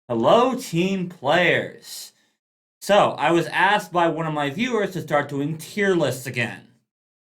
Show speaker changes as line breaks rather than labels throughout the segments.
Hello, team players. So, I was asked by one of my viewers to start doing tier lists again.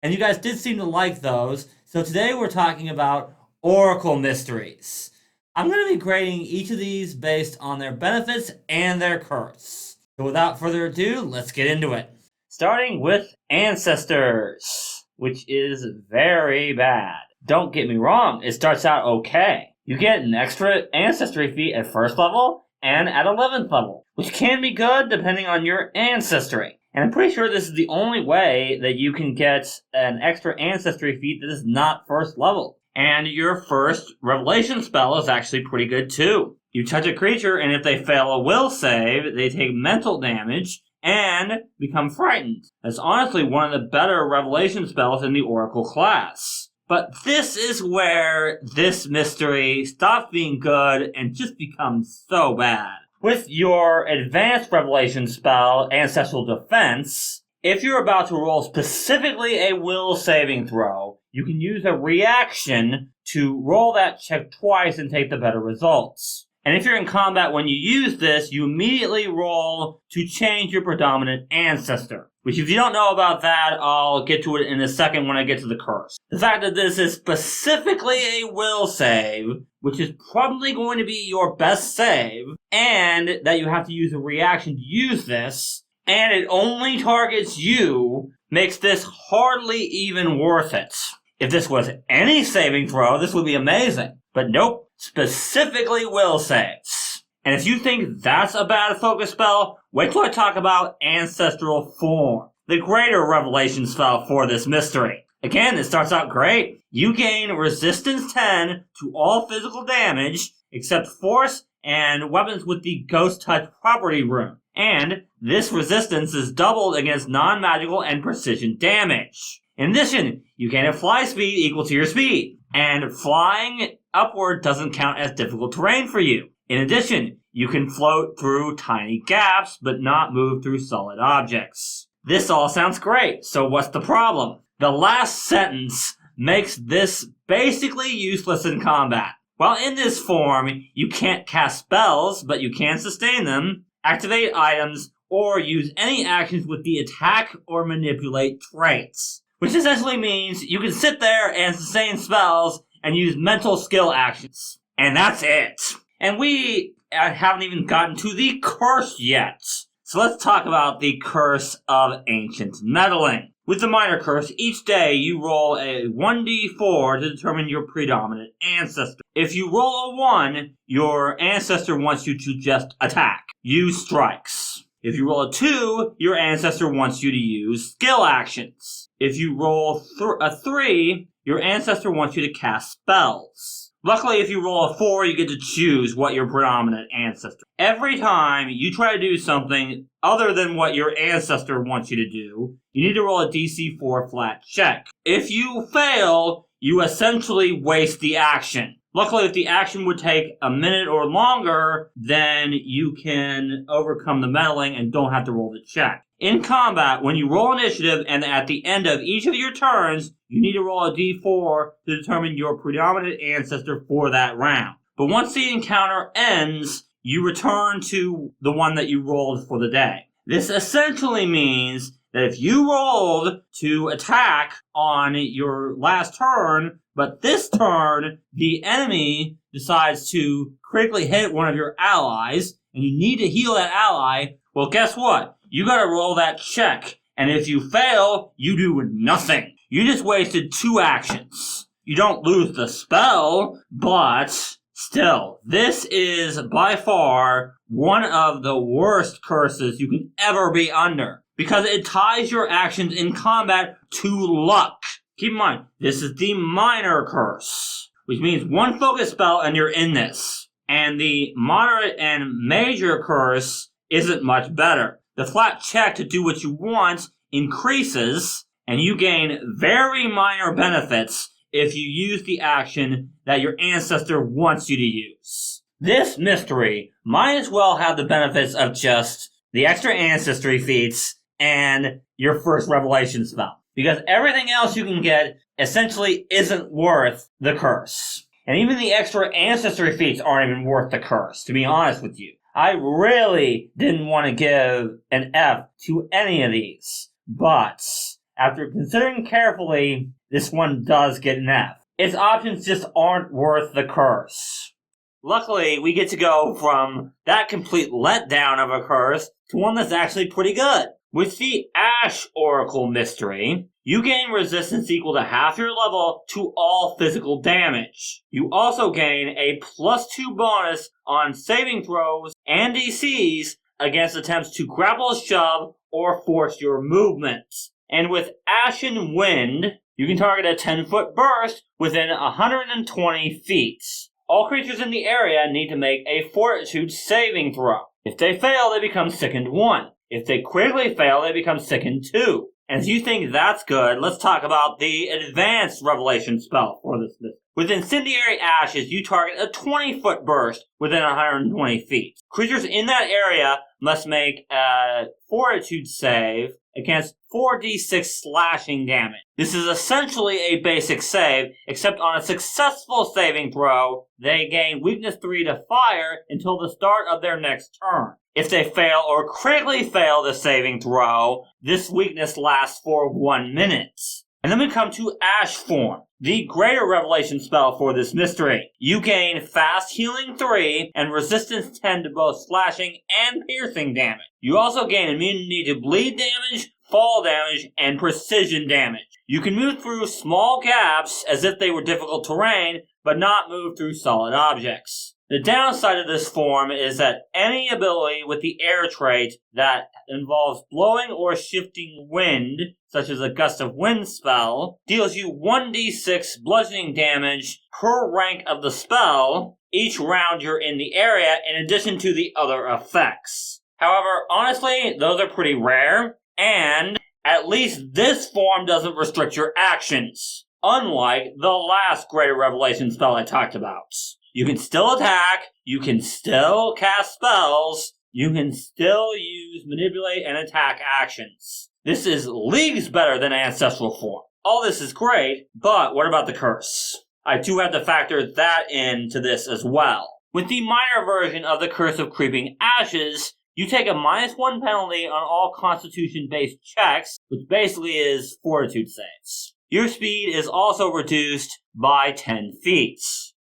And you guys did seem to like those, so today we're talking about Oracle Mysteries. I'm going to be grading each of these based on their benefits and their curse. So, without further ado, let's get into it. Starting with Ancestors, which is very bad. Don't get me wrong, it starts out okay. You get an extra ancestry feat at first level and at 11th level, which can be good depending on your ancestry. And I'm pretty sure this is the only way that you can get an extra ancestry feat that is not first level. And your first revelation spell is actually pretty good too. You touch a creature, and if they fail a will save, they take mental damage and become frightened. That's honestly one of the better revelation spells in the Oracle class. But this is where this mystery stops being good and just becomes so bad. With your advanced revelation spell, Ancestral Defense, if you're about to roll specifically a will saving throw, you can use a reaction to roll that check twice and take the better results. And if you're in combat when you use this, you immediately roll to change your predominant ancestor. Which, if you don't know about that, I'll get to it in a second when I get to the curse. The fact that this is specifically a will save, which is probably going to be your best save, and that you have to use a reaction to use this, and it only targets you, makes this hardly even worth it. If this was any saving throw, this would be amazing. But nope, specifically will saves. And if you think that's a bad focus spell, wait till I talk about Ancestral Form, the greater revelation spell for this mystery. Again, it starts out great. You gain resistance 10 to all physical damage, except force and weapons with the Ghost Touch property rune. And this resistance is doubled against non-magical and precision damage. In addition, you gain a fly speed equal to your speed, and flying upward doesn't count as difficult terrain for you. In addition, you can float through tiny gaps, but not move through solid objects. This all sounds great, so what's the problem? The last sentence makes this basically useless in combat. While in this form, you can't cast spells, but you can sustain them, activate items, or use any actions with the attack or manipulate traits. Which essentially means you can sit there and sustain spells and use mental skill actions. And that's it. And we haven't even gotten to the curse yet. So let's talk about the curse of Ancient Meddling. With the minor curse, each day you roll a 1d4 to determine your predominant ancestor. If you roll a 1, your ancestor wants you to just attack. Use strikes. If you roll a 2, your ancestor wants you to use skill actions. If you roll a 3, your ancestor wants you to cast spells. Luckily, if you roll a 4, you get to choose what your predominant ancestor. Every time you try to do something other than what your ancestor wants you to do, you need to roll a DC 4 flat check. If you fail, you essentially waste the action. Luckily, if the action would take a minute or longer, then you can overcome the meddling and don't have to roll the check. In combat, when you roll initiative and at the end of each of your turns, you need to roll a d4 to determine your predominant ancestor for that round. But once the encounter ends, you return to the one that you rolled for the day. This essentially means that if you rolled to attack on your last turn, but this turn, the enemy decides to critically hit one of your allies, and you need to heal that ally, well, guess what? You gotta roll that check, and if you fail, you do nothing. You just wasted 2 actions. You don't lose the spell, but still, this is by far one of the worst curses you can ever be under, because it ties your actions in combat to luck. Keep in mind, this is the minor curse, which means 1 focus spell and you're in this. And the moderate and major curse isn't much better. The flat check to do what you want increases, and you gain very minor benefits if you use the action that your ancestor wants you to use. This mystery might as well have the benefits of just the extra ancestry feats and your first revelation spell, because everything else you can get essentially isn't worth the curse. And even the extra ancestry feats aren't even worth the curse, to be honest with you. I really didn't want to give an F to any of these. But after considering carefully, this one does get an F. Its options just aren't worth the curse. Luckily, we get to go from that complete letdown of a curse to one that's actually pretty good. With the Ash Oracle Mystery, you gain resistance equal to half your level to all physical damage. You also gain a +2 bonus on saving throws and DCs against attempts to grapple, shove, or force your movement. And with Ashen Wind, you can target a 10-foot burst within 120 feet. All creatures in the area need to make a Fortitude saving throw. If they fail, they become Sickened 1. If they critically fail, they become Sickened 2. And if you think that's good, let's talk about the Advanced Revelation spell for this. With Incendiary Ashes, you target a 20-foot burst within 120 feet. Creatures in that area must make a Fortitude save against 4d6 slashing damage. This is essentially a basic save, except on a successful saving throw, they gain weakness 3 to fire until the start of their next turn. If they fail or critically fail the saving throw, this weakness lasts for 1 minute. And then we come to Ash Form, the Greater Revelation spell for this mystery. You gain Fast Healing 3 and Resistance 10 to both slashing and piercing damage. You also gain immunity to bleed damage, fall damage, and precision damage. You can move through small gaps as if they were difficult terrain, but not move through solid objects. The downside of this form is that any ability with the air trait that involves blowing or shifting wind, such as a Gust of Wind spell, deals you 1d6 bludgeoning damage per rank of the spell each round you're in the area, in addition to the other effects. However, honestly, those are pretty rare, and at least this form doesn't restrict your actions, unlike the last Greater Revelation spell I talked about. You can still attack, you can still cast spells, you can still use manipulate and attack actions. This is leagues better than Ancestral Form. All this is great, but what about the curse? I do have to factor that into this as well. With the minor version of the Curse of Creeping Ashes, you take a -1 penalty on all Constitution-based checks, which basically is Fortitude saves. Your speed is also reduced by 10 feet.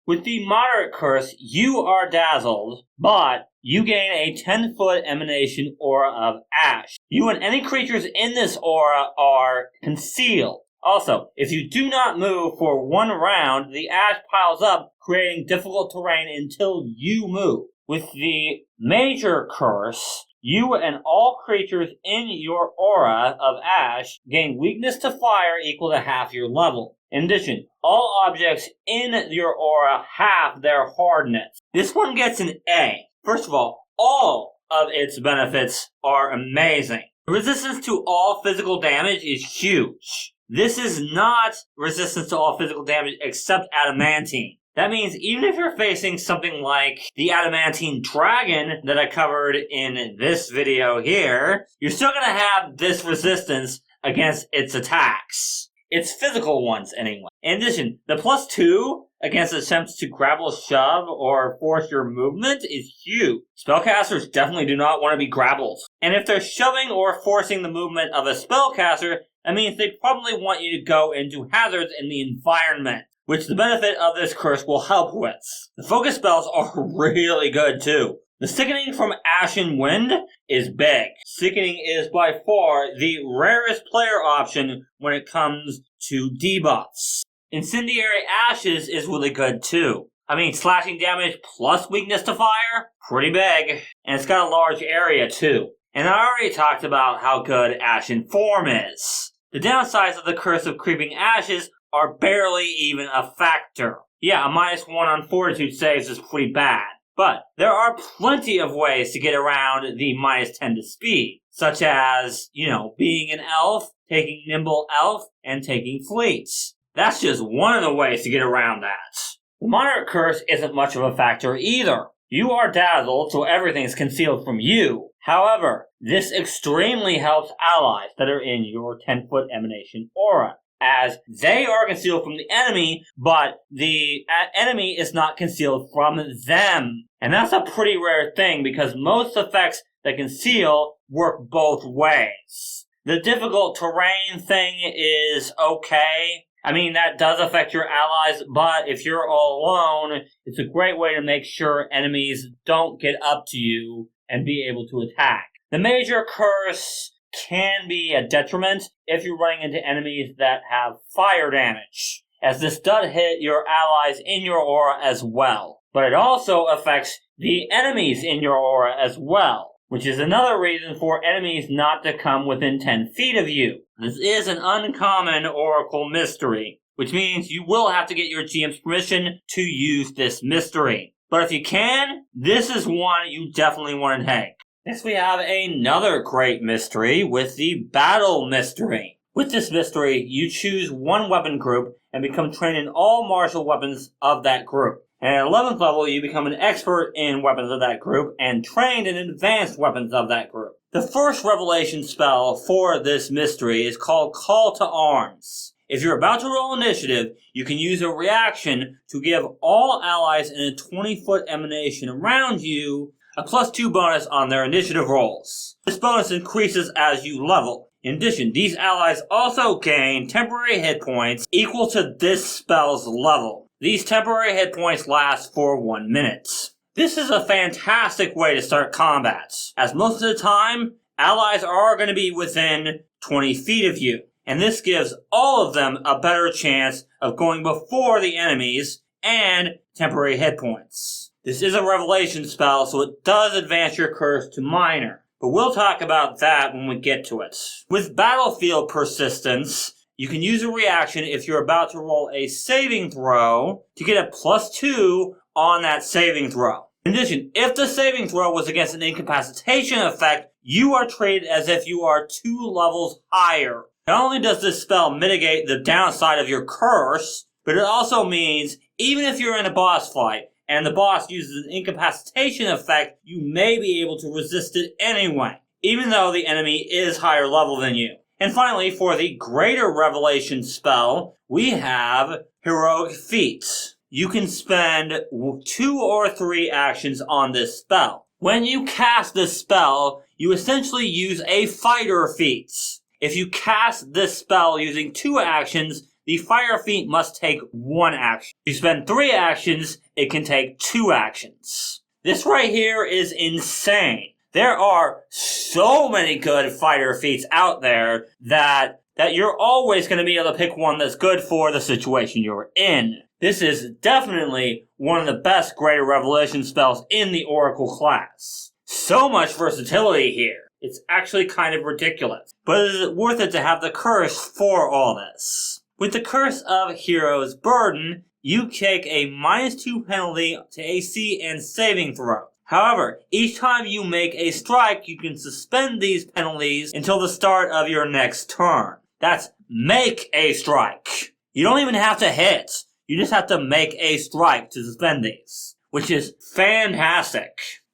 With the moderate curse, you are dazzled, but you gain a 10-foot emanation aura of ash. You and any creatures in this aura are concealed. Also, if you do not move for 1 round, the ash piles up, creating difficult terrain until you move. With the major curse, you and all creatures in your aura of ash gain weakness to fire equal to half your level. In addition, all objects in your aura halve their hardness. This one gets an A. First of all of its benefits are amazing. Resistance to all physical damage is huge. This is not resistance to all physical damage except adamantine. That means even if you're facing something like the adamantine dragon that I covered in this video here, you're still going to have this resistance against its attacks. Its physical ones, anyway. In addition, the +2 against attempts to grapple, shove, or force your movement is huge. Spellcasters definitely do not want to be grappled. And if they're shoving or forcing the movement of a spellcaster, that means they probably want you to go into hazards in the environment, which the benefit of this curse will help with. The focus spells are really good too. The Sickening from Ashen Wind is big. Sickening is by far the rarest player option when it comes to debuffs. Incendiary Ashes is really good too. I mean, slashing damage plus weakness to fire? Pretty big. And it's got a large area too. And I already talked about how good Ashen Form is. The downsides of the Curse of Creeping Ashes are barely even a factor. Yeah, a -1 on Fortitude saves is pretty bad. But there are plenty of ways to get around the -10 to speed, such as, being an elf, taking Nimble Elf, and taking Fleets. That's just one of the ways to get around that. The Moderate Curse isn't much of a factor either. You are dazzled, so everything's concealed from you. However, this extremely helps allies that are in your 10-foot emanation aura. as they are concealed from the enemy, but the enemy is not concealed from them. And that's a pretty rare thing because most effects that conceal work both ways. The difficult terrain thing is okay. I mean, that does affect your allies, but if you're all alone, it's a great way to make sure enemies don't get up to you and be able to attack. The major curse can be a detriment if you're running into enemies that have fire damage, as this does hit your allies in your aura as well. But it also affects the enemies in your aura as well, which is another reason for enemies not to come within 10 feet of you. This is an uncommon Oracle mystery, which means you will have to get your GM's permission to use this mystery. But if you can, this is one you definitely want to take. Next we have another great mystery with the Battle Mystery. With this mystery, you choose one weapon group and become trained in all martial weapons of that group. And at 11th level, you become an expert in weapons of that group and trained in advanced weapons of that group. The first revelation spell for this mystery is called Call to Arms. If you're about to roll initiative, you can use a reaction to give all allies in a 20-foot emanation around you a +2 bonus on their initiative rolls. This bonus increases as you level. In addition, these allies also gain temporary hit points equal to this spell's level. These temporary hit points last for 1 minute. This is a fantastic way to start combat, as most of the time, allies are going to be within 20 feet of you, and this gives all of them a better chance of going before the enemies and temporary hit points. This is a revelation spell, so it does advance your curse to minor, but we'll talk about that when we get to it. With Battlefield Persistence, you can use a reaction if you're about to roll a saving throw to get a +2 on that saving throw. In addition, if the saving throw was against an incapacitation effect, you are treated as if you are 2 levels higher. Not only does this spell mitigate the downside of your curse, but it also means even if you're in a boss fight and the boss uses an incapacitation effect, you may be able to resist it anyway, even though the enemy is higher level than you. And finally, for the Greater Revelation spell, we have Heroic Feats. You can spend 2 or 3 actions on this spell. When you cast this spell, you essentially use a fighter feat. If you cast this spell using 2 actions, the fire feat must take 1 action. If you spend 3 actions, it can take 2 actions. This right here is insane. There are so many good fighter feats out there that you're always going to be able to pick one that's good for the situation you're in. This is definitely one of the best Greater Revelation spells in the Oracle class. So much versatility here. It's actually kind of ridiculous. But is it worth it to have the curse for all this? With the Curse of Hero's Burden, you take a -2 penalty to AC and saving throw. However, each time you make a strike, you can suspend these penalties until the start of your next turn. That's make a strike. You don't even have to hit. You just have to make a strike to suspend these, which is fantastic.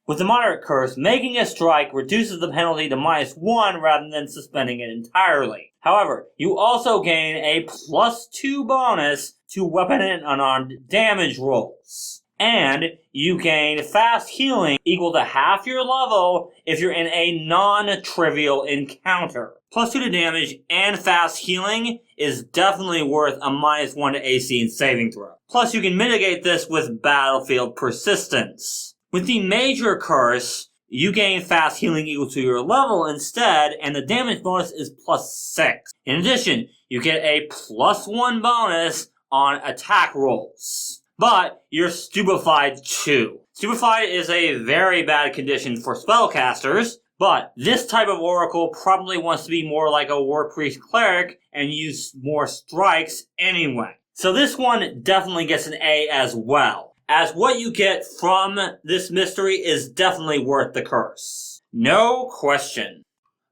With the Moderate Curse, making a strike reduces the penalty to -1 rather than suspending it entirely. However, you also gain a +2 bonus to weapon and unarmed damage rolls. And you gain fast healing equal to half your level if you're in a non-trivial encounter. +2 to damage and fast healing is definitely worth a -1 to AC and saving throw. Plus, you can mitigate this with Battlefield Persistence. With the Major Curse, you gain fast healing equal to your level instead, and the damage bonus is +6. In addition, you get a +1 bonus on attack rolls. But you're stupefied too. Stupefied is a very bad condition for spellcasters, but this type of oracle probably wants to be more like a war priest cleric and use more strikes anyway. So this one definitely gets an A as well, as what you get from this mystery is definitely worth the curse. No question.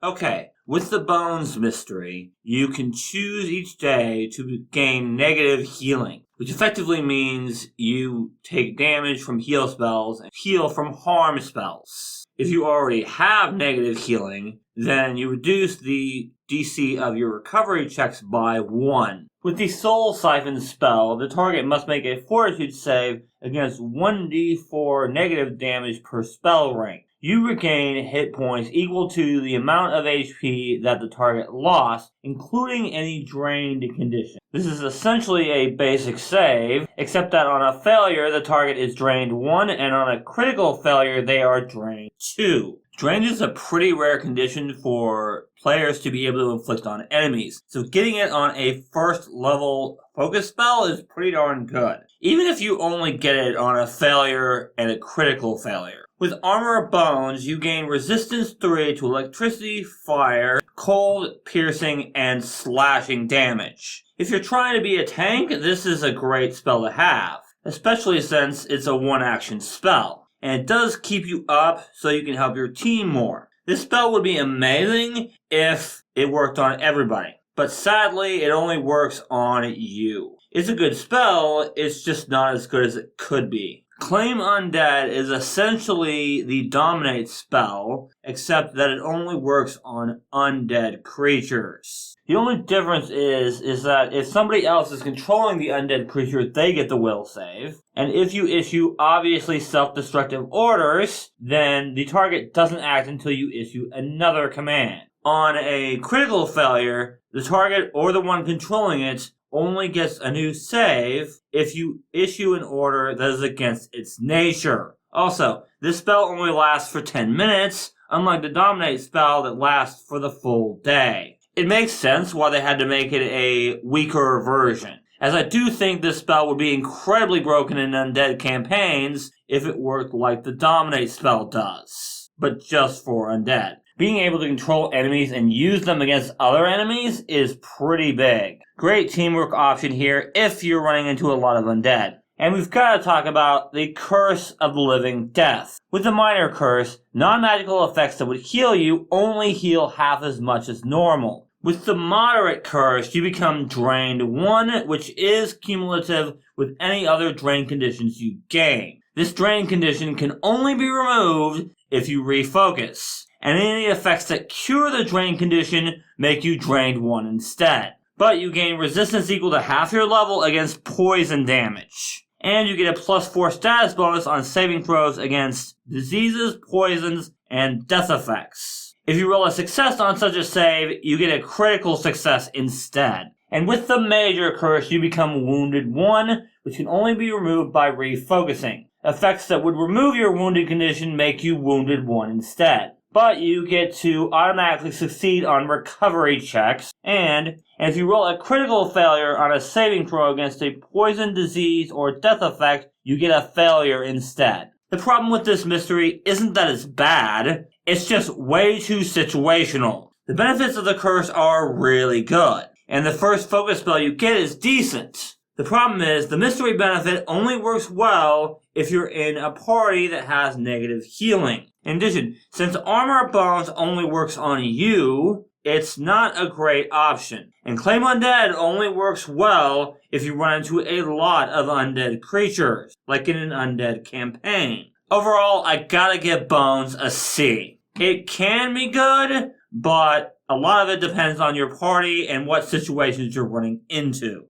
Okay, with the Bones mystery, you can choose each day to gain negative healing, which effectively means you take damage from heal spells and heal from harm spells. If you already have negative healing, then you reduce the DC of your recovery checks by 1. With the Soul Siphon spell, the target must make a Fortitude save against 1d4 negative damage per spell rank. You regain hit points equal to the amount of HP that the target lost, including any drained condition. This is essentially a basic save, except that on a failure, the target is drained 1, and on a critical failure, they are drained 2. Drained is a pretty rare condition for players to be able to inflict on enemies, so getting it on a first level focus spell is pretty darn good, even if you only get it on a failure and a critical failure. With Armor of Bones, you gain resistance 3 to electricity, fire, cold, piercing, and slashing damage. If you're trying to be a tank, this is a great spell to have, especially since it's a one-action spell, and it does keep you up so you can help your team more. This spell would be amazing if it worked on everybody, but sadly, it only works on you. It's a good spell, it's just not as good as it could be. Claim Undead is essentially the Dominate spell, except that it only works on undead creatures. The only difference is that if somebody else is controlling the undead creature, they get the will save. And if you issue obviously self-destructive orders, then the target doesn't act until you issue another command. On a critical failure, the target or the one controlling it only gets a new save if you issue an order that is against its nature. Also, this spell only lasts for 10 minutes, unlike the Dominate spell that lasts for the full day. It makes sense why they had to make it a weaker version, as I do think this spell would be incredibly broken in undead campaigns if it worked like the Dominate spell does, but just for undead. Being able to control enemies and use them against other enemies is pretty big. Great teamwork option here if you're running into a lot of undead. And we've got to talk about the Curse of the Living Death. With the Minor Curse, non-magical effects that would heal you only heal half as much as normal. With the Moderate Curse, you become drained 1, which is cumulative with any other drain conditions you gain. This drain condition can only be removed if you refocus, and any effects that cure the drain condition make you drained 1 instead. But you gain resistance equal to half your level against poison damage. And you get a +4 status bonus on saving throws against diseases, poisons, and death effects. If you roll a success on such a save, you get a critical success instead. And with the Major Curse, you become Wounded 1, which can only be removed by refocusing. Effects that would remove your wounded condition make you Wounded 1 instead. But you get to automatically succeed on recovery checks, and if you roll a critical failure on a saving throw against a poison, disease, or death effect, you get a failure instead. The problem with this mystery isn't that it's bad, it's just way too situational. The benefits of the curse are really good, and the first focus spell you get is decent. The problem is, the mystery benefit only works well if you're in a party that has negative healing. In addition, since Armor of Bones only works on you, it's not a great option. And Claim Undead only works well if you run into a lot of undead creatures, like in an undead campaign. Overall, I gotta give Bones a C. It can be good, but a lot of it depends on your party and what situations you're running into.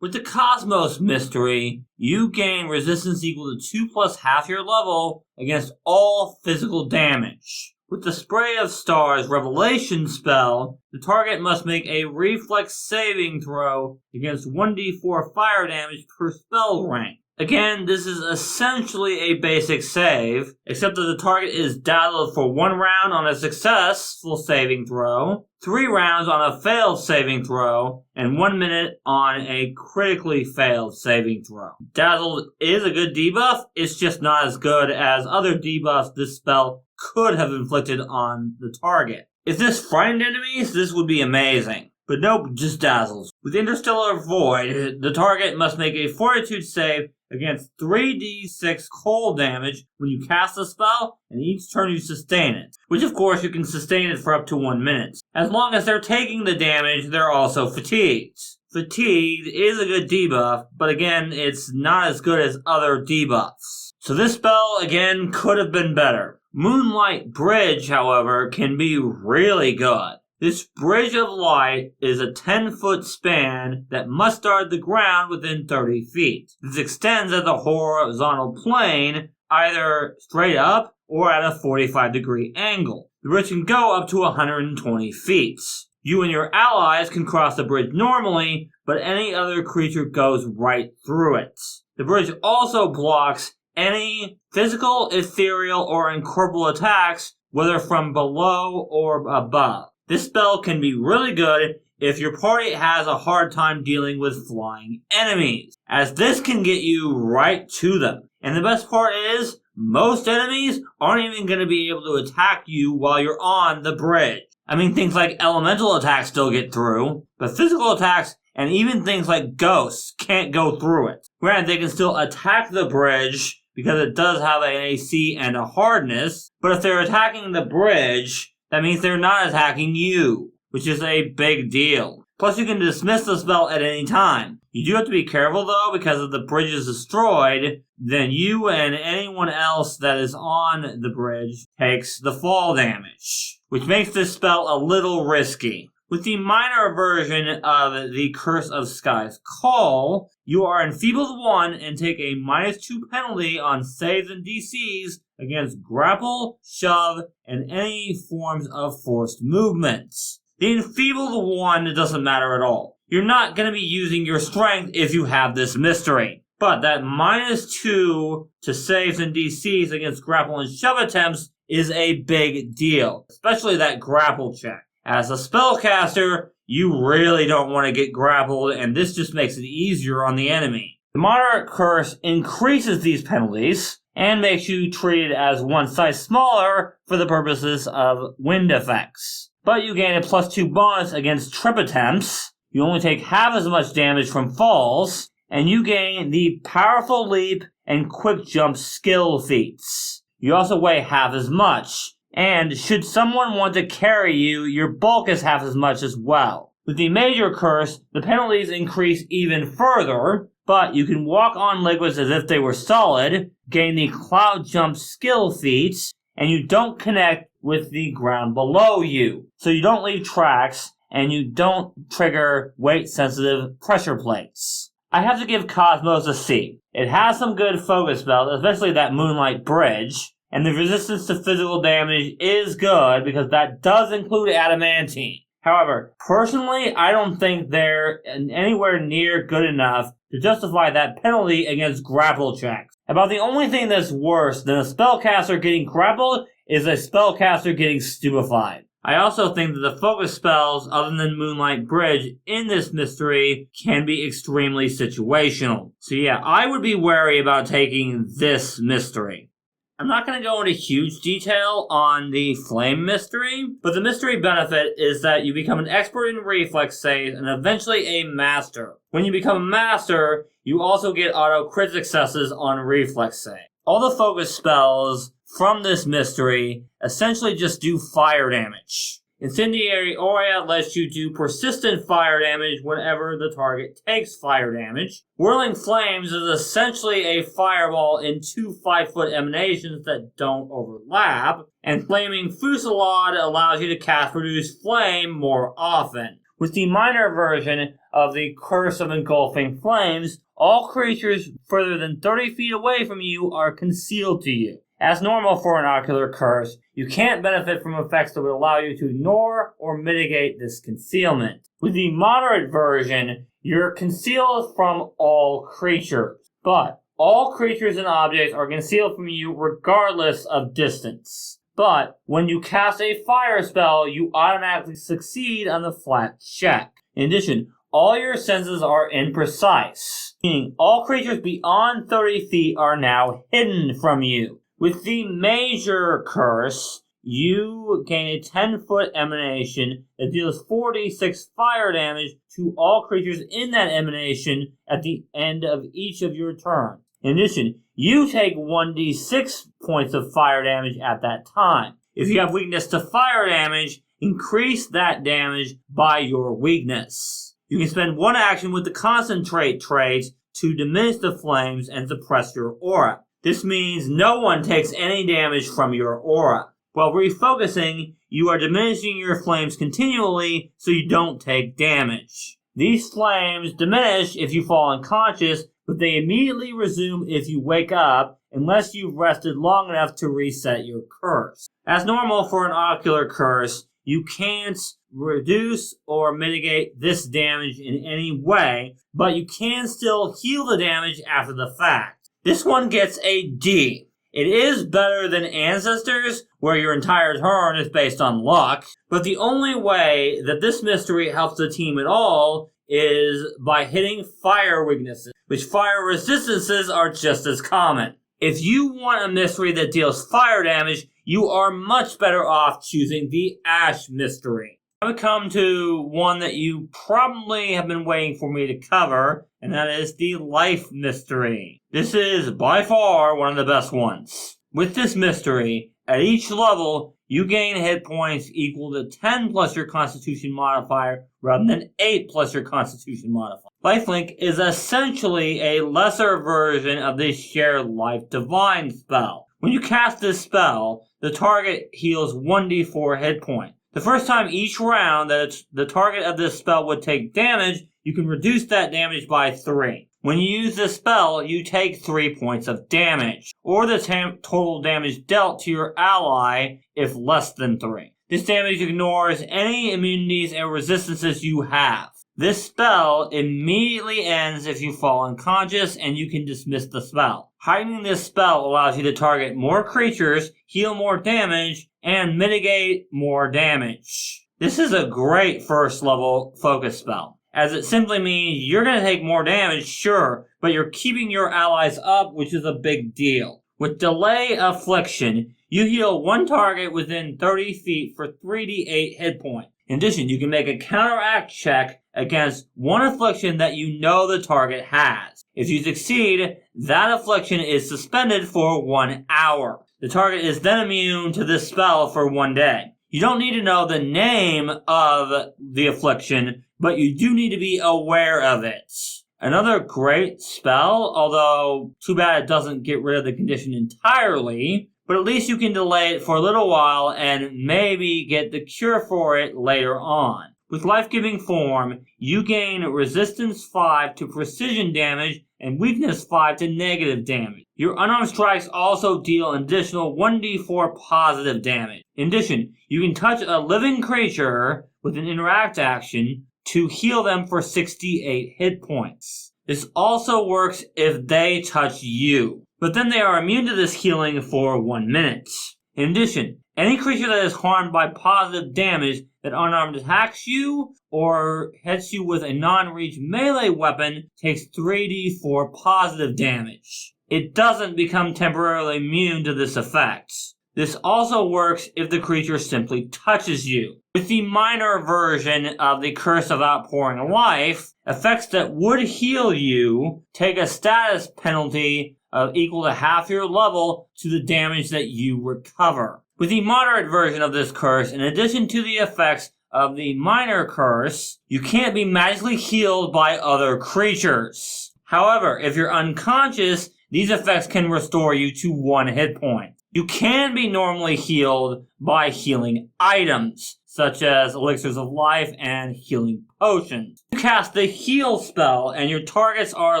With the Cosmos Mystery, you gain resistance equal to 2 plus half your level against all physical damage. With the Spray of Stars Revelation spell, the target must make a reflex saving throw against 1d4 fire damage per spell rank. Again, this is essentially a basic save, except that the target is dazzled for 1 round on a successful saving throw, 3 rounds on a failed saving throw, and 1 minute on a critically failed saving throw. Dazzled is a good debuff, it's just not as good as other debuffs this spell could have inflicted on the target. If this frightened enemies, this would be amazing. But nope, just dazzles. With Interstellar Void, the target must make a Fortitude save against 3d6 cold damage when you cast the spell, and each turn you sustain it. Which of course you can sustain it for up to 1 minute. As long as they're taking the damage, they're also fatigued. Fatigued is a good debuff, but again, it's not as good as other debuffs. So this spell, again, could have been better. Moonlight Bridge, however, can be really good. This bridge of light is a 10-foot span that must start at the ground within 30 feet. This extends at the horizontal plane, either straight up or at a 45-degree angle. The bridge can go up to 120 feet. You and your allies can cross the bridge normally, but any other creature goes right through it. The bridge also blocks any physical, ethereal, or incorporeal attacks, whether from below or above. This spell can be really good if your party has a hard time dealing with flying enemies, as this can get you right to them. And the best part is, most enemies aren't even going to be able to attack you while you're on the bridge. I mean, things like elemental attacks still get through, but physical attacks and even things like ghosts can't go through it. Granted, they can still attack the bridge because it does have an AC and a hardness, but if they're attacking the bridge, that means they're not attacking you, which is a big deal. Plus, you can dismiss the spell at any time. You do have to be careful, though, because if the bridge is destroyed, then you and anyone else that is on the bridge takes the fall damage, which makes this spell a little risky. With the minor version of the Curse of Sky's Call, you are enfeebled 1 and take a -2 penalty on saves and DCs against grapple, shove, and any forms of forced movements. The enfeebled 1 doesn't matter at all. You're not going to be using your strength if you have this mystery. But that -2 to saves and DCs against grapple and shove attempts is a big deal, especially that grapple check. As a spellcaster, you really don't want to get grappled, and this just makes it easier on the enemy. The Moderate Curse increases these penalties and makes you treated as one size smaller for the purposes of wind effects. But you gain a +2 bonus against trip attempts, you only take half as much damage from falls, and you gain the Powerful Leap and Quick Jump skill feats. You also weigh half as much, and should someone want to carry you, your bulk is half as much as well. With the Major Curse, the penalties increase even further, but you can walk on liquids as if they were solid, gain the Cloud Jump skill feats, and you don't connect with the ground below you. So you don't leave tracks, and you don't trigger weight-sensitive pressure plates. I have to give Cosmos a C. It has some good focus spells, especially that Moonlight Bridge, and the resistance to physical damage is good because that does include adamantine. However, personally, I don't think they're anywhere near good enough to justify that penalty against grapple checks. About the only thing that's worse than a spellcaster getting grappled is a spellcaster getting stupefied. I also think that the focus spells, other than Moonlight Bridge, in this mystery can be extremely situational. So yeah, I would be wary about taking this mystery. I'm not going to go into huge detail on the Flame mystery, but the mystery benefit is that you become an expert in reflex saves and eventually a master. When you become a master, you also get auto crit successes on reflex save. All the focus spells from this mystery essentially just do fire damage. Incendiary Aura lets you do persistent fire damage whenever the target takes fire damage. Whirling Flames is essentially a fireball in 2 5-foot emanations that don't overlap. And Flaming Fusillade allows you to cast Produce Flame more often. With the minor version of the Curse of Engulfing Flames, all creatures further than 30 feet away from you are concealed to you. As normal for an Ocular Curse, you can't benefit from effects that would allow you to ignore or mitigate this concealment. With the moderate version, you're concealed from all creatures, but all creatures and objects are concealed from you regardless of distance. But when you cast a fire spell, you automatically succeed on the flat check. In addition, all your senses are imprecise, meaning all creatures beyond 30 feet are now hidden from you. With the Major Curse, you gain a 10-foot emanation that deals 4d6 fire damage to all creatures in that emanation at the end of each of your turns. In addition, you take 1d6 points of fire damage at that time. If you have weakness to fire damage, increase that damage by your weakness. You can spend one action with the Concentrate trait to diminish the flames and suppress your aura. This means no one takes any damage from your aura. While refocusing, you are diminishing your flames continually so you don't take damage. These flames diminish if you fall unconscious, but they immediately resume if you wake up, unless you've rested long enough to reset your curse. As normal for an ocular curse, you can't reduce or mitigate this damage in any way, but you can still heal the damage after the fact. This one gets a D. It is better than Ancestors, where your entire turn is based on luck, but the only way that this mystery helps the team at all is by hitting fire weaknesses, which fire resistances are just as common. If you want a mystery that deals fire damage, you are much better off choosing the Ash mystery. I would come to one that you probably have been waiting for me to cover, and that is the Life mystery. This is by far one of the best ones. With this mystery, at each level, you gain hit points equal to 10 plus your Constitution modifier rather than 8 plus your Constitution modifier. Lifelink is essentially a lesser version of the Shared Life Divine spell. When you cast this spell, the target heals 1d4 hit points. The first time each round that the target of this spell would take damage, you can reduce that damage by 3. When you use this spell, you take 3 points of damage, or the total damage dealt to your ally if less than 3. This damage ignores any immunities and resistances you have. This spell immediately ends if you fall unconscious, and you can dismiss the spell. Hiding this spell allows you to target more creatures, heal more damage, and mitigate more damage. This is a great first level focus spell, as it simply means you're going to take more damage, sure, but you're keeping your allies up, which is a big deal. With Delay Affliction, you heal one target within 30 feet for 3d8 hit points. In addition, you can make a counteract check against one affliction that you know the target has. If you succeed, that affliction is suspended for 1 hour. The target is then immune to this spell for 1 day. You don't need to know the name of the affliction, but you do need to be aware of it. Another great spell, although too bad it doesn't get rid of the condition entirely, but at least you can delay it for a little while and maybe get the cure for it later on. With Life-Giving Form, you gain Resistance 5 to precision damage and Weakness 5 to negative damage. Your unarmed strikes also deal an additional 1d4 positive damage. In addition, you can touch a living creature with an interact action to heal them for 68 hit points. This also works if they touch you, but then they are immune to this healing for 1 minute. In addition, any creature that is harmed by positive damage that unarmed attacks you or hits you with a non-reach melee weapon takes 3d4 positive damage. It doesn't become temporarily immune to this effect. This also works if the creature simply touches you. With the minor version of the Curse of Outpouring Life, effects that would heal you take a status penalty of equal to half your level to the damage that you recover. With the moderate version of this curse, in addition to the effects of the minor curse, you can't be magically healed by other creatures. However, if you're unconscious, these effects can restore you to 1 hit point. You can be normally healed by healing items, such as Elixirs of Life and Healing Potions. You cast the Heal spell and your targets are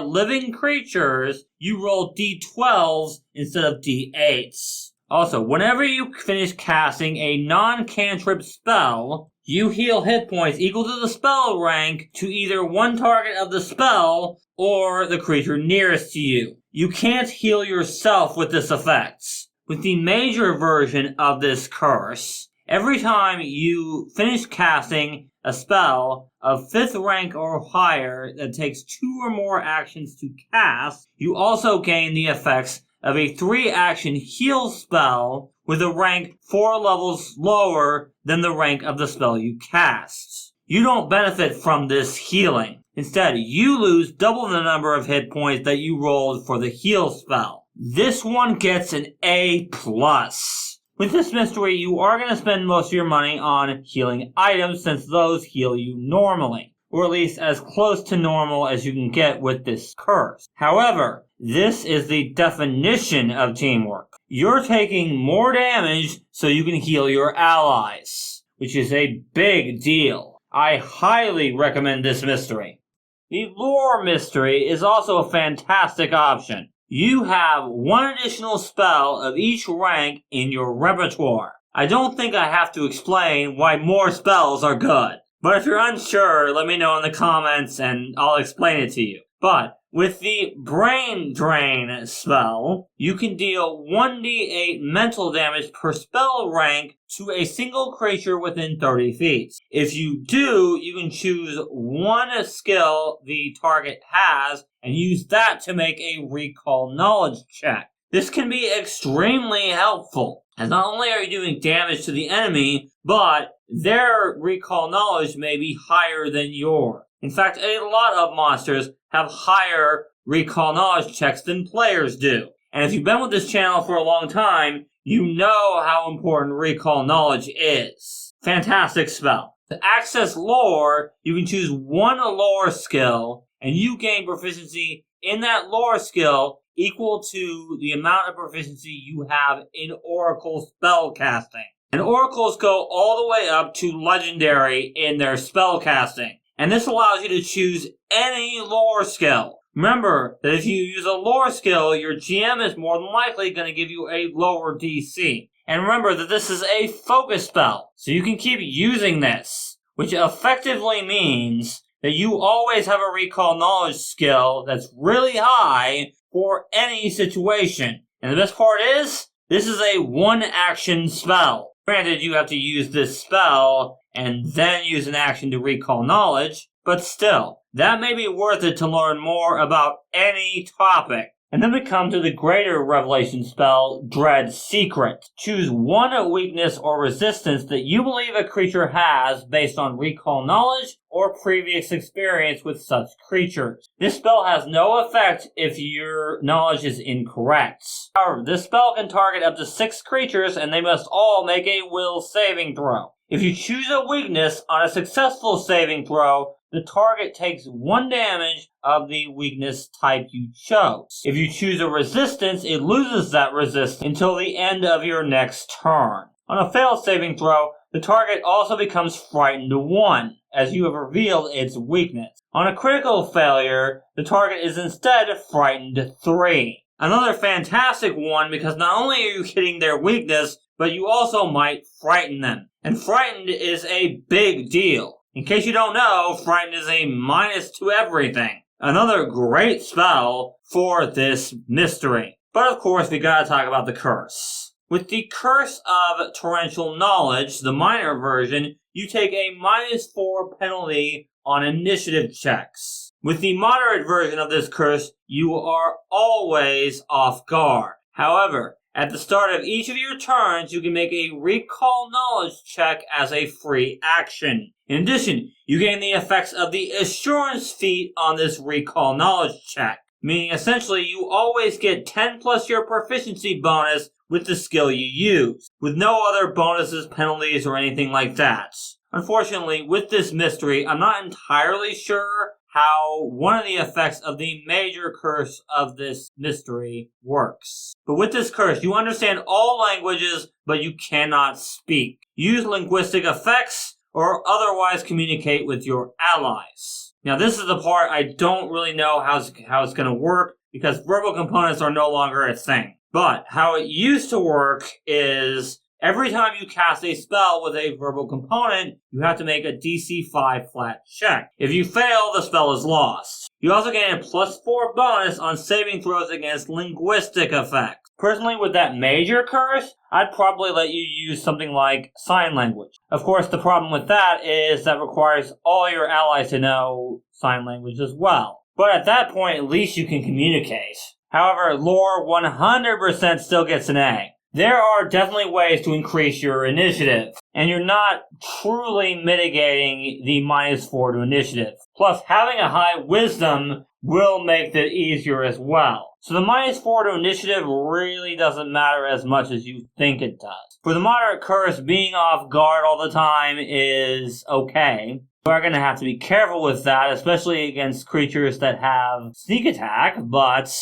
living creatures, you roll d12s instead of d8s. Also, whenever you finish casting a non-cantrip spell, you heal hit points equal to the spell rank to either one target of the spell or the creature nearest to you. You can't heal yourself with this effect. With the major version of this curse, every time you finish casting a spell of 5th rank or higher that takes 2 or more actions to cast, you also gain the effects of a 3-action heal spell with a rank 4 levels lower than the rank of the spell you cast. You don't benefit from this healing. Instead, you lose double the number of hit points that you rolled for the heal spell. This one gets an A+. With this mystery, you are going to spend most of your money on healing items since those heal you normally, or at least as close to normal as you can get with this curse. However, this is the definition of teamwork. You're taking more damage so you can heal your allies, which is a big deal. I highly recommend this mystery. The lore mystery is also a fantastic option. You have one additional spell of each rank in your repertoire. I don't think I have to explain why more spells are good. But if you're unsure, let me know in the comments and I'll explain it to you. But with the Brain Drain spell, you can deal 1d8 mental damage per spell rank to a single creature within 30 feet. If you do, you can choose one skill the target has and use that to make a recall knowledge check. This can be extremely helpful, as not only are you doing damage to the enemy, but their recall knowledge may be higher than yours. In fact, a lot of monsters have higher recall knowledge checks than players do. And if you've been with this channel for a long time, you know how important recall knowledge is. Fantastic spell. To access lore, you can choose one lore skill, and you gain proficiency in that lore skill equal to the amount of proficiency you have in Oracle spellcasting. And Oracles go all the way up to Legendary in their spellcasting. And this allows you to choose any lore skill. Remember that if you use a lore skill, your GM is more than likely going to give you a lower DC. And remember that this is a focus spell, so you can keep using this, which effectively means that you always have a recall knowledge skill that's really high for any situation. And the best part is, this is a one-action spell. Granted, you have to use this spell and then use an action to recall knowledge, but still, that may be worth it to learn more about any topic. And then we come to the greater revelation spell, Dread Secret. Choose one weakness or resistance that you believe a creature has based on recall knowledge or previous experience with such creatures. This spell has no effect if your knowledge is incorrect. However, this spell can target up to 6 creatures and they must all make a will saving throw. If you choose a weakness on a successful saving throw, the target takes 1 damage of the weakness type you chose. If you choose a resistance, it loses that resistance until the end of your next turn. On a failed saving throw, the target also becomes frightened 1, as you have revealed its weakness. On a critical failure, the target is instead frightened 3. Another fantastic one because not only are you hitting their weakness, but you also might frighten them. And frightened is a big deal. In case you don't know, Frightened is a minus to everything. Another great spell for this mystery. But of course, we gotta talk about the curse. With the Curse of Torrential Knowledge, the minor version, you take a -4 penalty on initiative checks. With the moderate version of this curse, you are always off guard. However, at the start of each of your turns, you can make a recall knowledge check as a free action. In addition, you gain the effects of the assurance feat on this recall knowledge check, meaning essentially you always get 10 plus your proficiency bonus with the skill you use, with no other bonuses, penalties, or anything like that. Unfortunately, with this mystery, I'm not entirely sure how one of the effects of the major curse of this mystery works. But with this curse, you understand all languages, but you cannot speak. Use linguistic effects or otherwise communicate with your allies. Now this is the part I don't really know how it's going to work because verbal components are no longer a thing. But how it used to work is every time you cast a spell with a verbal component, you have to make a DC 5 flat check. If you fail, the spell is lost. You also gain a +4 bonus on saving throws against linguistic effects. Personally, with that major curse, I'd probably let you use something like sign language. Of course, the problem with that is that requires all your allies to know sign language as well. But at that point, at least you can communicate. However, lore 100% still gets an A. There are definitely ways to increase your initiative, and you're not truly mitigating the -4 to initiative. Plus, having a high wisdom will make that easier as well. So the -4 to initiative really doesn't matter as much as you think it does. For the moderate curse, being off guard all the time is okay. We're going to have to be careful with that, especially against creatures that have sneak attack, but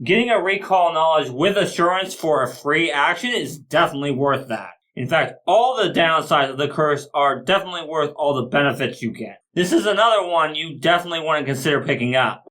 getting a recall knowledge with assurance for a free action is definitely worth that. In fact, all the downsides of the curse are definitely worth all the benefits you get. This is another one you definitely want to consider picking up.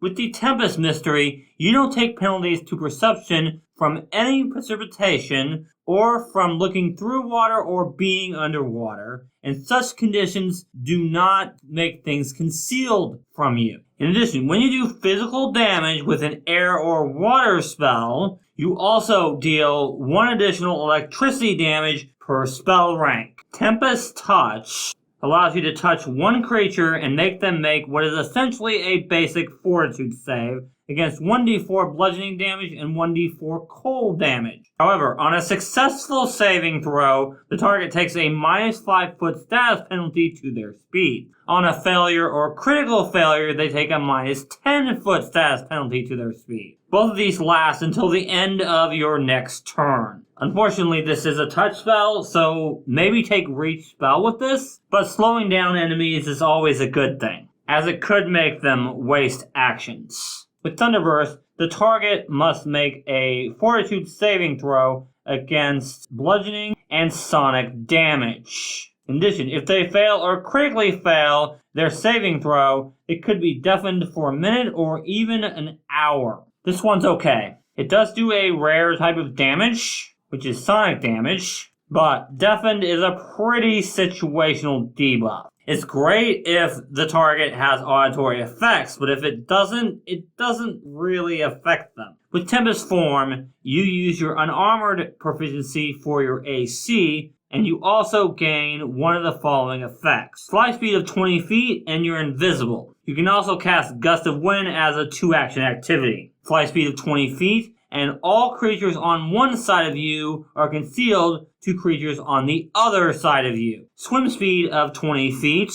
With the Tempest Mystery, you don't take penalties to perception from any precipitation or from looking through water or being underwater, and such conditions do not make things concealed from you. In addition, when you do physical damage with an air or water spell, you also deal 1 additional electricity damage per spell rank. Tempest Touch allows you to touch one creature and make them make what is essentially a basic fortitude save against 1d4 bludgeoning damage and 1d4 cold damage. However, on a successful saving throw, the target takes a -5 foot status penalty to their speed. On a failure or critical failure, they take a -10 foot status penalty to their speed. Both of these last until the end of your next turn. Unfortunately, this is a touch spell, so maybe take Reach Spell with this, but slowing down enemies is always a good thing, as it could make them waste actions. With Thunderburst, the target must make a Fortitude saving throw against bludgeoning and sonic damage. In addition, if they fail or critically fail their saving throw, it could be deafened for a minute or even an hour. This one's okay. It does do a rare type of damage, which is sonic damage, but deafened is a pretty situational debuff. It's great if the target has auditory effects, but if it doesn't really affect them. With Tempest Form, you use your unarmored proficiency for your AC, and you also gain one of the following effects. Fly speed of 20 feet, and you're invisible. You can also cast Gust of Wind as a 2-action activity. Fly speed of 20 feet, and all creatures on one side of you are concealed to creatures on the other side of you. Swim speed of 20 feet,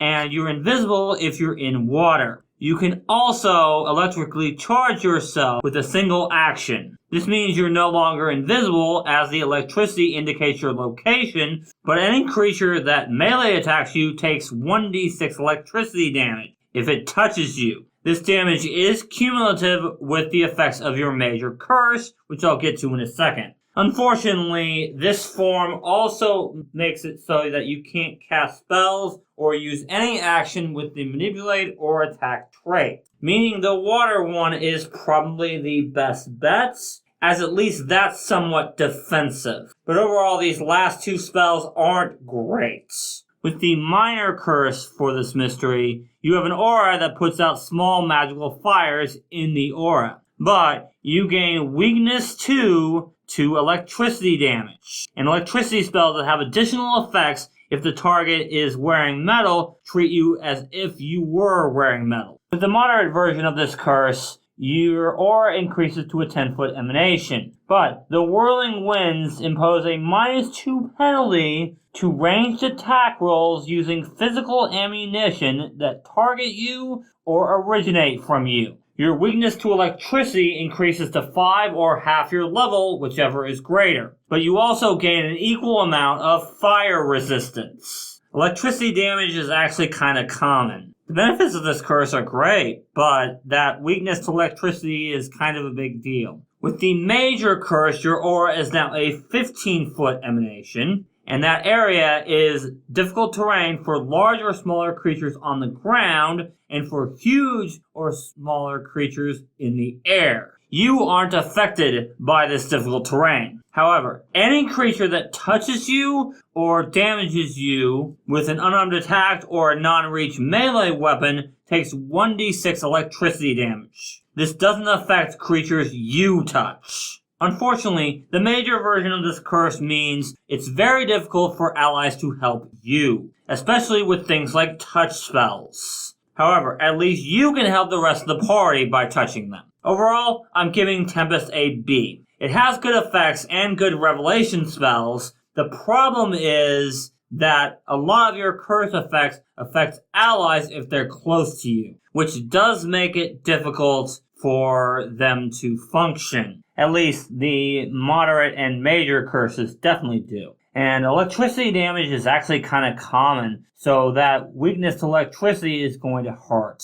and you're invisible if you're in water. You can also electrically charge yourself with a single action. This means you're no longer invisible, as the electricity indicates your location, but any creature that melee attacks you takes 1d6 electricity damage if it touches you. This damage is cumulative with the effects of your major curse, which I'll get to in a second. Unfortunately, this form also makes it so that you can't cast spells or use any action with the manipulate or attack trait. Meaning the water one is probably the best bet, as at least that's somewhat defensive. But overall, these last two spells aren't great. With the minor curse for this mystery, you have an aura that puts out small magical fires in the aura. But you gain weakness 2 to electricity damage. And electricity spells that have additional effects if the target is wearing metal treat you as if you were wearing metal. With the moderate version of this curse, your aura increases to a 10-foot emanation. But the whirling winds impose a -2 penalty to ranged attack rolls using physical ammunition that target you or originate from you. Your weakness to electricity increases to 5 or half your level, whichever is greater. But you also gain an equal amount of fire resistance. Electricity damage is actually kind of common. The benefits of this curse are great, but that weakness to electricity is kind of a big deal. With the major curse, your aura is now a 15-foot emanation, and that area is difficult terrain for large or smaller creatures on the ground and for huge or smaller creatures in the air. You aren't affected by this difficult terrain. However, any creature that touches you or damages you with an unarmed attack or a non-reach melee weapon takes 1d6 electricity damage. This doesn't affect creatures you touch. Unfortunately, the major version of this curse means it's very difficult for allies to help you, especially with things like touch spells. However, at least you can help the rest of the party by touching them. Overall, I'm giving Tempest a B. It has good effects and good revelation spells. The problem is that a lot of your curse effects affect allies if they're close to you, which does make it difficult for them to function. At least the moderate and major curses definitely do. And electricity damage is actually kind of common, so that weakness to electricity is going to hurt.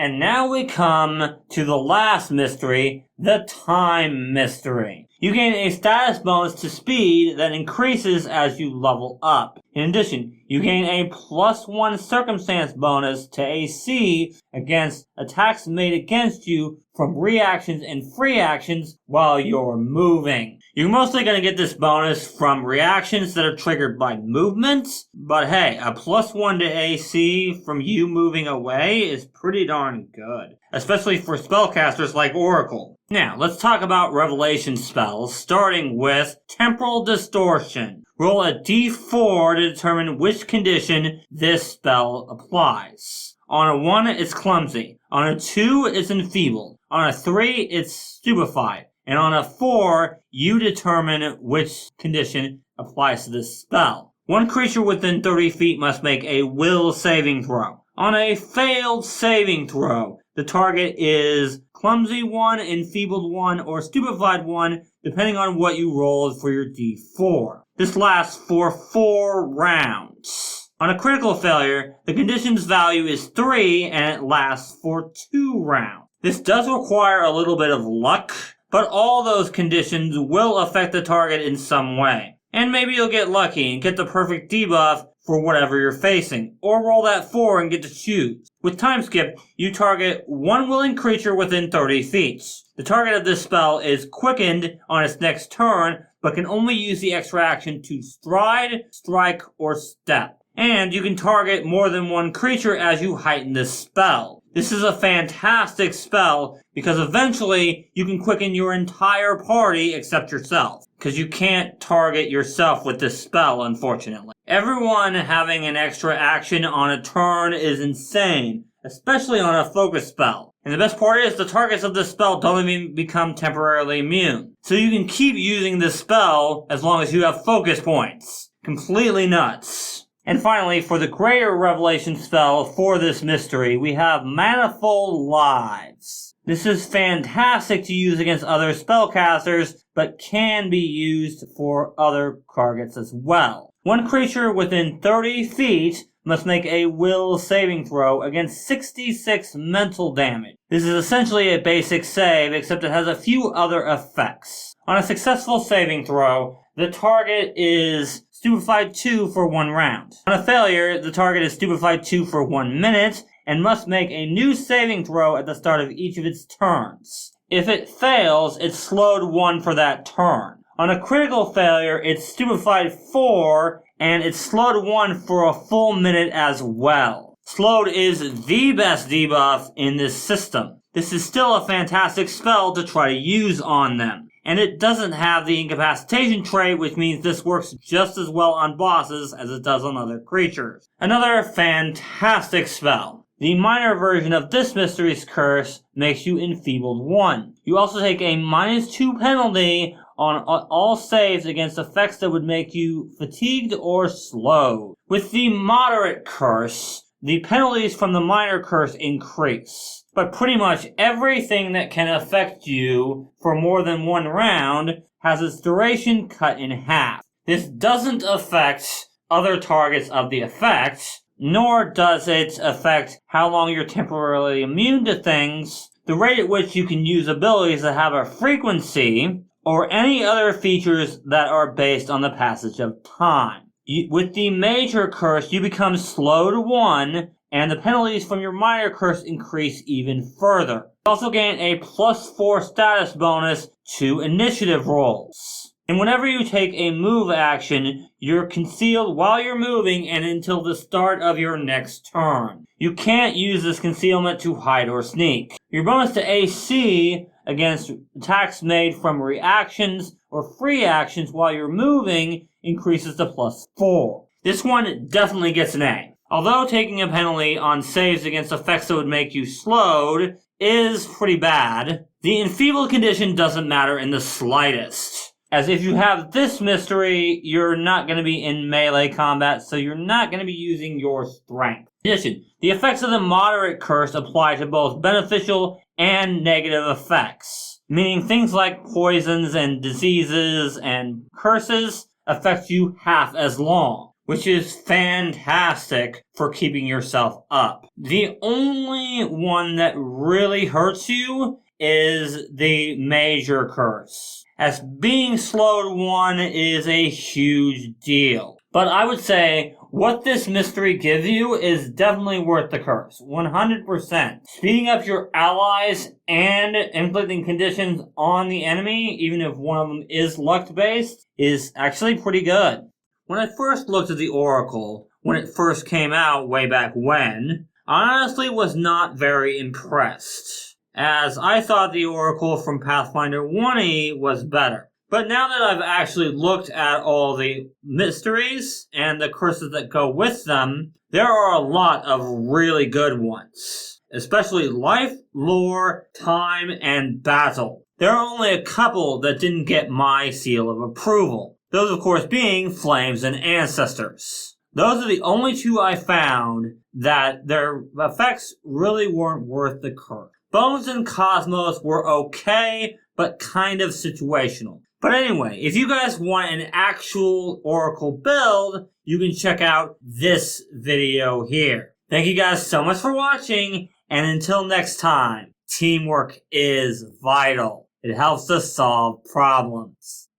And now we come to the last mystery, the time mystery. You gain a status bonus to speed that increases as you level up. In addition, you gain a +1 circumstance bonus to AC against attacks made against you from reactions and free actions while you're moving. You're mostly going to get this bonus from reactions that are triggered by movements, but hey, a +1 to AC from you moving away is pretty darn good, especially for spellcasters like Oracle. Now, let's talk about revelation spells, starting with Temporal Distortion. Roll a d4 to determine which condition this spell applies. On a 1, it's clumsy. On a 2, it's enfeebled. On a 3, it's stupefied. And on a 4, you determine which condition applies to this spell. One creature within 30 feet must make a will saving throw. On a failed saving throw, the target is clumsy 1, enfeebled 1, or stupefied 1, depending on what you rolled for your d4. This lasts for 4 rounds. On a critical failure, the condition's value is 3 and it lasts for 2 rounds. This does require a little bit of luck, but all those conditions will affect the target in some way. And maybe you'll get lucky and get the perfect debuff for whatever you're facing, or roll that 4 and get to choose. With Time Skip, you target one willing creature within 30 feet. The target of this spell is quickened on its next turn, but can only use the extra action to stride, strike, or step. And you can target more than one creature as you heighten this spell. This is a fantastic spell because eventually you can quicken your entire party except yourself, because you can't target yourself with this spell, unfortunately. Everyone having an extra action on a turn is insane, especially on a focus spell. And the best part is the targets of this spell don't even become temporarily immune. So you can keep using this spell as long as you have focus points. Completely nuts. And finally, for the greater revelation spell for this mystery, we have Manifold Lives. This is fantastic to use against other spellcasters, but can be used for other targets as well. One creature within 30 feet must make a will saving throw against 66 mental damage. This is essentially a basic save, except it has a few other effects. On a successful saving throw, the target is stupefied 2 for 1 round. On a failure, the target is stupefied 2 for 1 minute, and must make a new saving throw at the start of each of its turns. If it fails, it's slowed 1 for that turn. On a critical failure, it's stupefied 4, and it's slowed 1 for a full minute as well. Slowed is the best debuff in this system. This is still a fantastic spell to try to use on them. And it doesn't have the incapacitation trait, which means this works just as well on bosses as it does on other creatures. Another fantastic spell. The minor version of this mystery's curse makes you enfeebled 1. You also take a -2 penalty on all saves against effects that would make you fatigued or slowed. With the moderate curse, the penalties from the minor curse increase. But pretty much everything that can affect you for more than 1 round has its duration cut in half. This doesn't affect other targets of the effect, nor does it affect how long you're temporarily immune to things, the rate at which you can use abilities that have a frequency, or any other features that are based on the passage of time. With the major curse, you become slowed 1, and the penalties from your minor curse increase even further. You also gain a +4 status bonus to initiative rolls. And whenever you take a move action, you're concealed while you're moving and until the start of your next turn. You can't use this concealment to hide or sneak. Your bonus to AC against attacks made from reactions or free actions while you're moving increases to +4. This one definitely gets an A. Although taking a penalty on saves against effects that would make you slowed is pretty bad, the enfeebled condition doesn't matter in the slightest. As if you have this mystery, you're not going to be in melee combat, so you're not going to be using your strength. In addition, the effects of the moderate curse apply to both beneficial and negative effects, meaning things like poisons and diseases and curses affect you half as long. which is fantastic for keeping yourself up. The only one that really hurts you is the Major Curse, as being slowed 1 is a huge deal. But I would say what this mystery gives you is definitely worth the curse. 100%. Speeding up your allies and inflicting conditions on the enemy, even if one of them is luck-based, is actually pretty good. When I first looked at the Oracle, when it first came out way back when, I honestly was not very impressed, as I thought the Oracle from Pathfinder 1e was better. But now that I've actually looked at all the mysteries and the curses that go with them, there are a lot of really good ones. Especially life, lore, time, and battle. There are only a couple that didn't get my seal of approval. Those, of course, being Flames and Ancestors. Those are the only 2 I found that their effects really weren't worth the curse. Bones and Cosmos were okay, but kind of situational. But anyway, if you guys want an actual Oracle build, you can check out this video here. Thank you guys so much for watching, and until next time, teamwork is vital. It helps us solve problems.